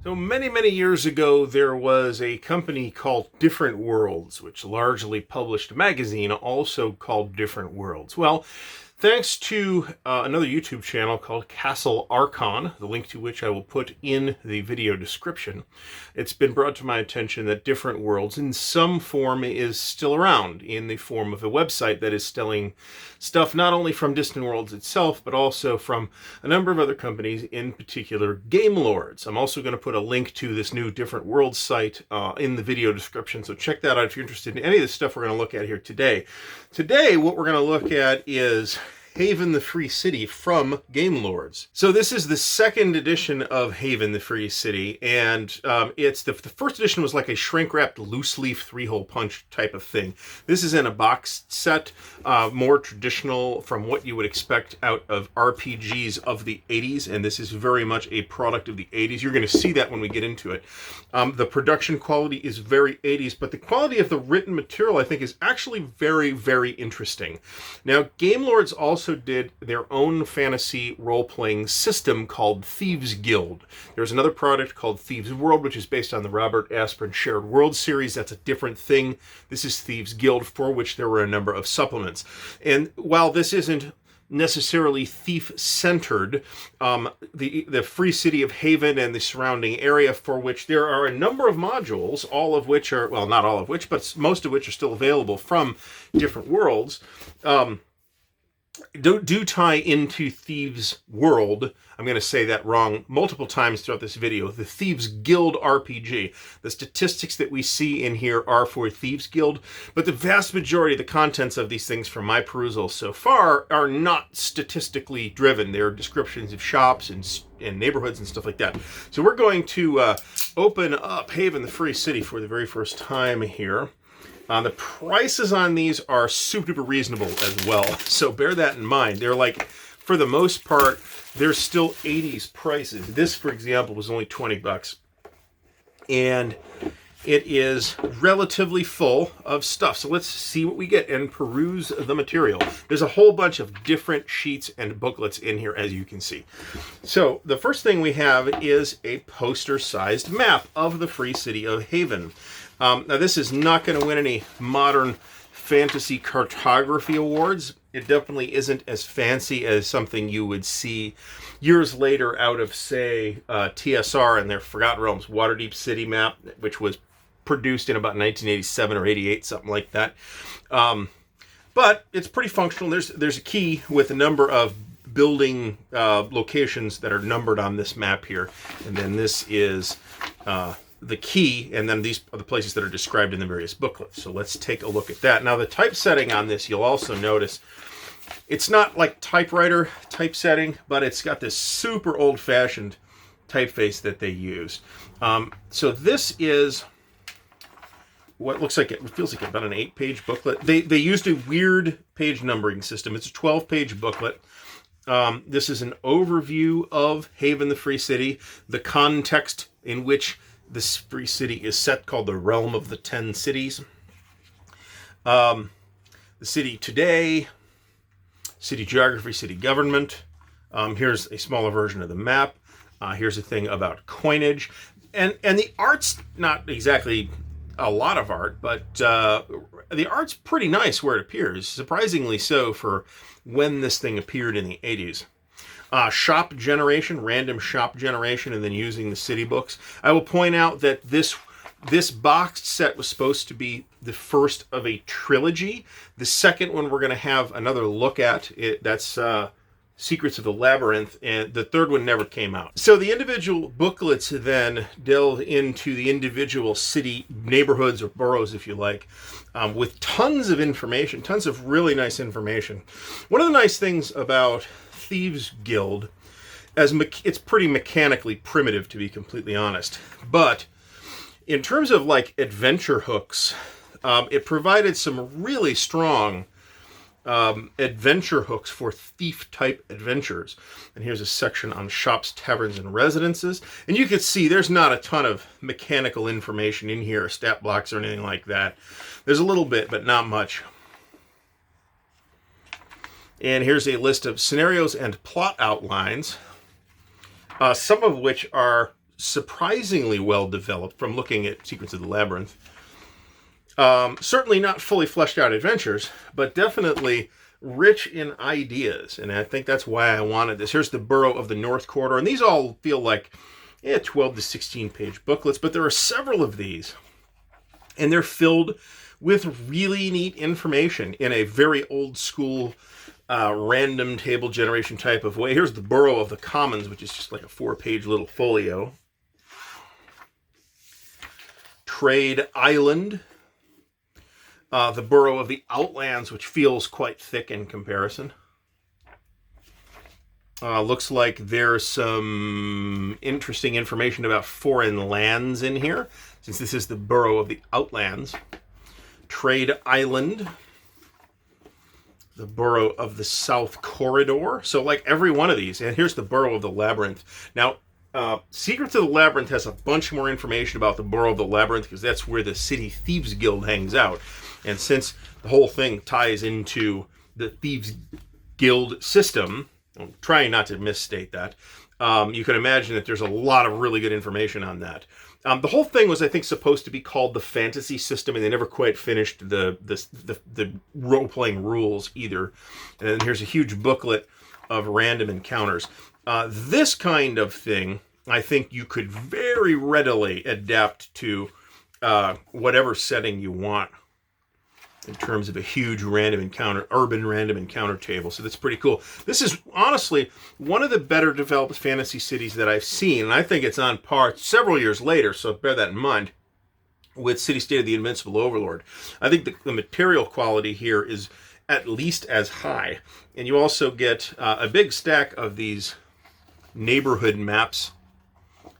So many, many years ago, there was a company called Different Worlds, which largely published a magazine also called Different Worlds. Well, thanks to another YouTube channel called Castle Archon, the link to which I will put in the video description, it's been brought to my attention that Different Worlds in some form is still around in the form of a website that is selling stuff not only from Distant Worlds itself, but also from a number of other companies, in particular Game Lords. I'm also going to put a link to this new Different Worlds site in the video description, so check that out if you're interested in any of the stuff we're going to look at here today. Today, what we're going to look at is Haven the Free City from Game Lords. So this is the second edition of Haven the Free City, and it's the first edition was like a shrink-wrapped loose-leaf three-hole punch type of thing. This is in a box set, more traditional from what you would expect out of RPGs of the 80s, and this is very much a product of the 80s. You're going to see that when we get into it. The production quality is very 80s, but the quality of the written material, I think, is actually very, very interesting. Now, Game Lords also did their own fantasy role-playing system called Thieves Guild. There's another product called Thieves World, which is based on the Robert Asprin Shared World series. That's a different thing. This is Thieves Guild, for which there were a number of supplements. And while this isn't necessarily thief-centered, the Free City of Haven and the surrounding area, for which there are a number of modules, all of which are, well, not all of which, but most of which are still available from Different Worlds, do tie into Thieves World. I'm going to say that wrong multiple times throughout this video. The Thieves Guild RPG. The statistics that we see in here are for Thieves Guild, but the vast majority of the contents of these things from my perusal so far are not statistically driven. They're descriptions of shops and neighborhoods and stuff like that. So we're going to open up Haven the Free City for the very first time here. The prices on these are super reasonable as well, so bear that in mind. They're like, for the most part, they're still 80s prices. This, for example, was only 20 bucks. And it is relatively full of stuff. So let's see what we get and peruse the material. There's a whole bunch of different sheets and booklets in here, as you can see. So the first thing we have is a poster-sized map of the Free City of Haven. Now, this is not going to win any modern fantasy cartography awards. It definitely isn't as fancy as something you would see years later out of, say, TSR and their Forgotten Realms Waterdeep City map, which was produced in about 1987 or 88, something like that. But it's pretty functional. There's a key with a number of building locations that are numbered on this map here. And then this is the key, and then these are the places that are described in the various booklets. So let's take a look at that. Now, the typesetting on this, you'll also notice, it's not like typewriter typesetting, but it's got this super old-fashioned typeface that they use. So this is what looks like it feels like about an 8-page booklet. They used a weird page numbering system. It's a 12-page booklet. This is an overview of Haven the Free City, the context in which this free city is set, called the Realm of the 10 Cities. The city today, city geography, city government. Here's a smaller version of the map. Here's a thing about coinage. And the art's not exactly a lot of art, but the art's pretty nice where it appears. Surprisingly so for when this thing appeared in the 80s. Shop generation, random shop generation, and then using the city books. I will point out that this boxed set was supposed to be the first of a trilogy. The second one we're going to have another look at. That's Secrets of the Labyrinth, and the third one never came out. So the individual booklets then delve into the individual city neighborhoods, or boroughs if you like, with tons of information, tons of really nice information. One of the nice things about Thieves Guild, it's pretty mechanically primitive, to be completely honest, but in terms of like adventure hooks, it provided some really strong adventure hooks for thief-type adventures. And here's a section on shops, taverns, and residences. And you can see there's not a ton of mechanical information in here, stat blocks or anything like that. There's a little bit, but not much. And here's a list of scenarios and plot outlines, some of which are surprisingly well developed from looking at Secrets of the Labyrinth. Certainly not fully fleshed out adventures, but definitely rich in ideas. And I think that's why I wanted this. Here's the Borough of the North Quarter. And these all feel like 12 to 16 page booklets, but there are several of these. And they're filled with really neat information in a very old school random table generation type of way. Here's the Borough of the Commons, which is just like a 4-page little folio. Trade Island. The Borough of the Outlands, which feels quite thick in comparison. Looks like there's some interesting information about foreign lands in here, since this is the Borough of the Outlands. Trade Island. The Borough of the South Corridor. So like every one of these. And here's the Borough of the Labyrinth. Now, Secrets of the Labyrinth has a bunch more information about the Borough of the Labyrinth, because that's where the City Thieves Guild hangs out. And since the whole thing ties into the Thieves Guild system, I'm trying not to misstate that, you can imagine that there's a lot of really good information on that. The whole thing was, I think, supposed to be called the Fantasy System, and they never quite finished the role-playing rules either. And then here's a huge booklet of random encounters. This kind of thing, I think you could very readily adapt to whatever setting you want in terms of a huge random encounter, urban random encounter table. So that's pretty cool. This is honestly one of the better developed fantasy cities that I've seen. And I think it's on par several years later, so bear that in mind, with City State of the Invincible Overlord. I think the material quality here is at least as high. And you also get a big stack of these neighborhood maps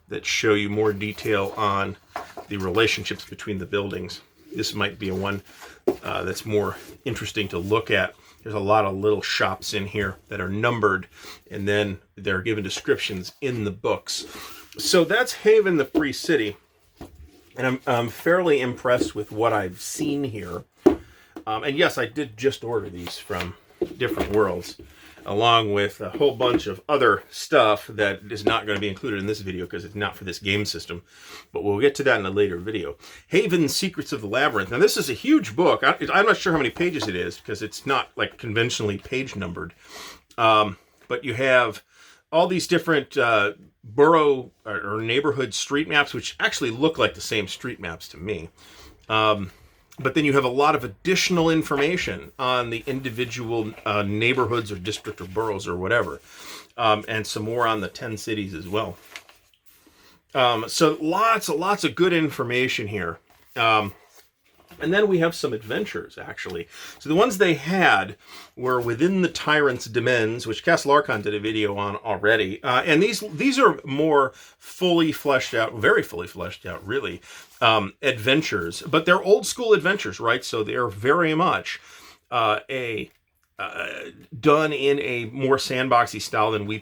that show you more detail on the relationships between the buildings. This might be a one that's more interesting to look at. There's a lot of little shops in here that are numbered, and then they're given descriptions in the books. So that's Haven, the Free City, and I'm fairly impressed with what I've seen here. And yes, I did just order these from Different Worlds, along with a whole bunch of other stuff that is not going to be included in this video because it's not for this game system. But we'll get to that in a later video. Haven, Secrets of the Labyrinth. Now, this is a huge book. I'm not sure how many pages it is because it's not like conventionally page numbered. But you have all these different borough or neighborhood street maps, which actually look like the same street maps to me. But then you have a lot of additional information on the individual neighborhoods or district or boroughs or whatever. And some more on the 10 cities as well. So lots of good information here. And then we have some adventures, actually. So the ones they had were Within the Tyrant's Demesnes, which Castle Archon did a video on already. And these are more fully fleshed out, very fully fleshed out, really, adventures. But they're old school adventures, right? So they're very much done in a more sandboxy style than we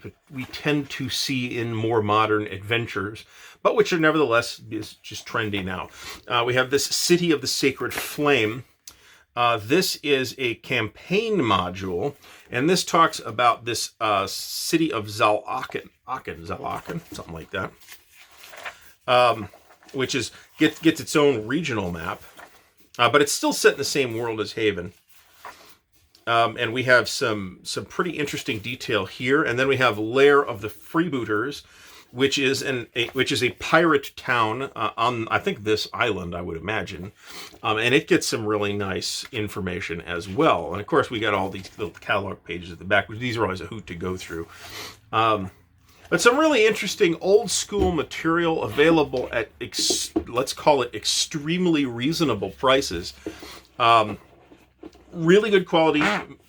tend to see in more modern adventures, but which are nevertheless is just trendy now. We have this City of the Sacred Flame. This is a campaign module, and this talks about this city of Zalaken, something like that, which gets its own regional map, but it's still set in the same world as Haven. And we have some pretty interesting detail here, and then we have Lair of the Freebooters, which is a pirate town on, I think, this island, I would imagine, and it gets some really nice information as well. And of course, we got all these little catalog pages at the back, which these are always a hoot to go through. But some really interesting old school material available at let's call it extremely reasonable prices. Really good quality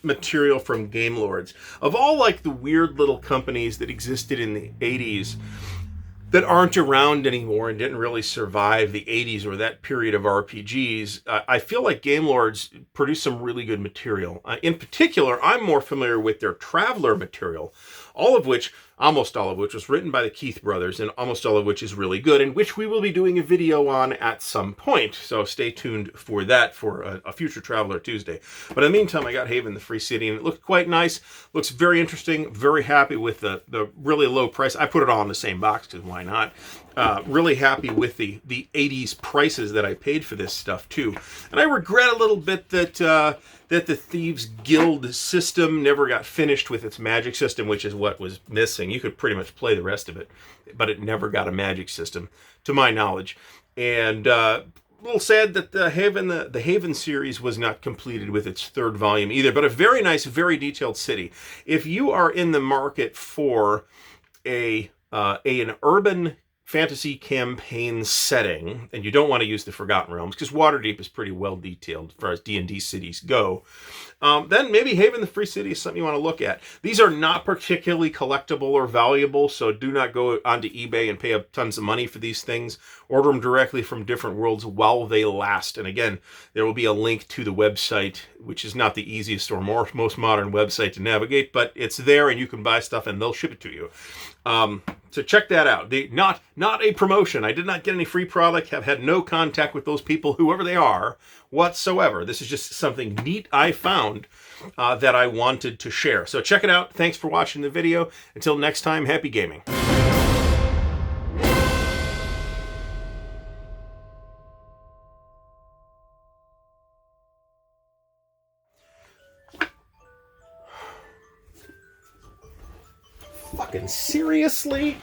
material from Game Lords. Of all like the weird little companies that existed in the 80s that aren't around anymore and didn't really survive the 80s or that period of RPGs, I feel like Game Lords produce some really good material. In particular, I'm more familiar with their Traveler material, all of which almost all of which was written by the Keith brothers, and almost all of which is really good, and which we will be doing a video on at some point. So stay tuned for that for a future Traveler Tuesday. But in the meantime, I got Haven the Free City, and it looked quite nice. Looks very interesting. Very happy with the really low price. I put it all in the same box because why not? Really happy with the 80s prices that I paid for this stuff too. And I regret a little bit that that the Thieves Guild system never got finished with its magic system, which is what was missing. You could pretty much play the rest of it, but it never got a magic system, to my knowledge. And a little sad that the Haven series was not completed with its third volume either, but a very nice, very detailed city. If you are in the market for an urban fantasy campaign setting, and you don't want to use the Forgotten Realms, because Waterdeep is pretty well detailed as far as D&D cities go, then maybe Haven the Free City is something you want to look at. These are not particularly collectible or valuable, so do not go onto eBay and pay up tons of money for these things. Order them directly from different worlds while they last. And again, there will be a link to the website, which is not the easiest or most modern website to navigate, but it's there and you can buy stuff and they'll ship it to you. So check that out. Not a promotion. I did not get any free product, have had no contact with those people, whoever they are, whatsoever. This is just something neat I found that I wanted to share. So check it out. Thanks for watching the video. Until next time, happy gaming. Fucking seriously?